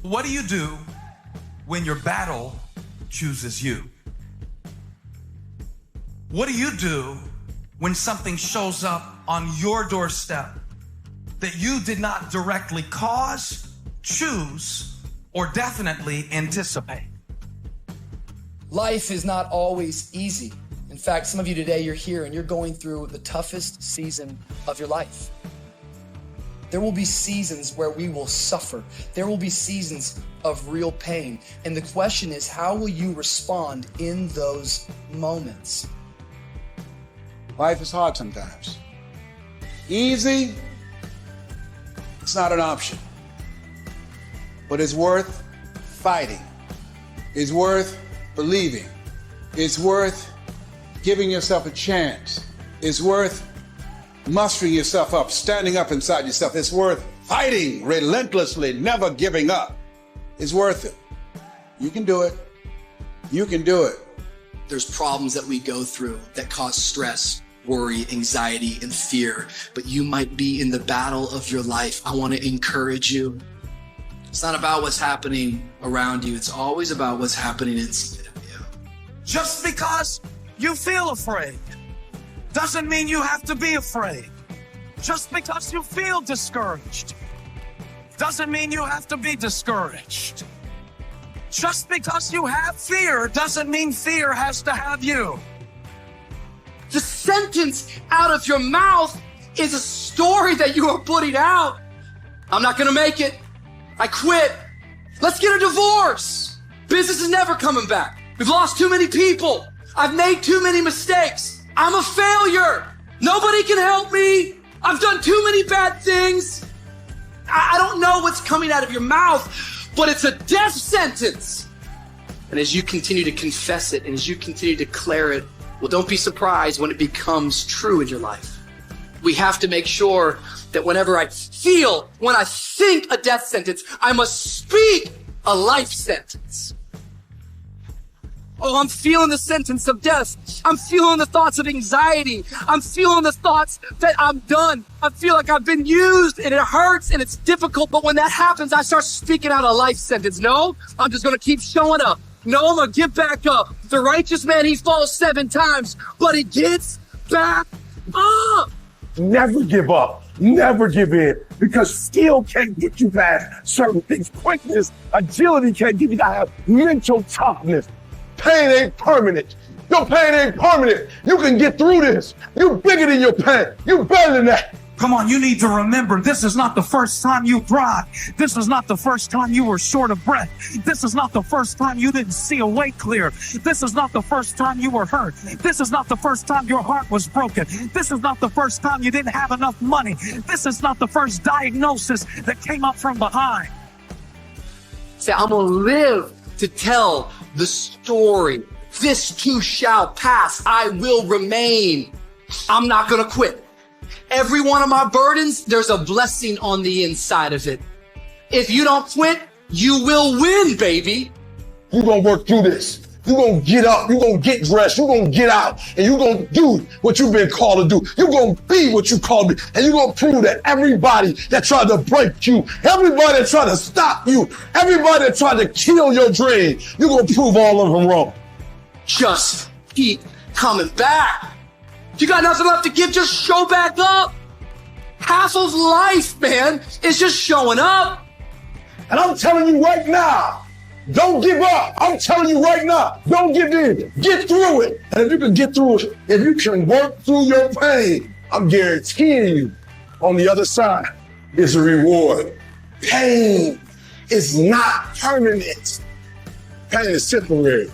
What do you do when your battle chooses you? What do you do when something shows up on your doorstep that you did not directly cause, choose, or definitely anticipate? Life is not always easy. In fact, some of you today, you're here and you're going through the toughest season of your life. There will be seasons where we will suffer. There will be seasons of real pain. And the question is, how will you respond in those moments? Life is hard sometimes. Easy, it's not an option. But it's worth fighting. It's worth believing. It's worth giving yourself a chance. It's worth mustering yourself up, standing up inside yourself. It's worth fighting relentlessly, never giving up. It's worth it. You can do it. You can do it. There's problems that we go through that cause stress, worry, anxiety, and fear, but you might be in the battle of your life. I want to encourage you. It's not about what's happening around you. It's always about what's happening inside of you. Just because you feel afraid doesn't mean you have to be afraid. Just because you feel discouraged doesn't mean you have to be discouraged. Just because you have fear doesn't mean fear has to have you. The sentence out of your mouth is a story that you are putting out. I'm not gonna make it. I quit. Let's get a divorce. Business is never coming back. We've lost too many people. I've made too many mistakes. I'm a failure. Nobody can help me. I've done too many bad things. I don't know what's coming out of your mouth, but it's a death sentence. And as you continue to confess it and as you continue to declare it, well, don't be surprised when it becomes true in your life. We have to make sure that whenever I think a death sentence, I must speak a life sentence. Oh, I'm feeling the sentence of death. I'm feeling the thoughts of anxiety. I'm feeling the thoughts that I'm done. I feel like I've been used and it hurts and it's difficult. But when that happens, I start speaking out a life sentence. No, I'm just going to keep showing up. No, I'm going to get back up. The righteous man, he falls 7 times, but he gets back up. Never give up. Never give in, because skill can't get you past certain things. Quickness, agility can't give you that mental toughness. Pain ain't permanent. Your pain ain't permanent. You can get through this. You're bigger than your pain. You're better than that. Come on, you need to remember, this is not the first time you cried. This is not the first time you were short of breath. This is not the first time you didn't see a way clear. This is not the first time you were hurt. This is not the first time your heart was broken. This is not the first time you didn't have enough money. This is not the first diagnosis that came up from behind. Say, I'm going to live to tell the story. This too shall pass. I will remain. I'm not going to quit. Every one of my burdens, there's a blessing on the inside of it. If you don't quit, you will win, baby. You're going to work through this. You're going to get up. You're going to get dressed. You're going to get out. And you're going to do what you've been called to do. You're going to be what you called to be. And you're going to prove that everybody that tried to break you, everybody that tried to stop you, everybody that tried to kill your dream, you're going to prove all of them wrong. Just keep coming back. You got nothing left to give, just show back up. Half of life, man, is just showing up. And I'm telling you right now, don't give up. I'm telling you right now, don't give in. Get through it. And if you can get through it, if you can work through your pain, I'm guaranteeing you, on the other side is a reward. Pain is not permanent. Pain is temporary.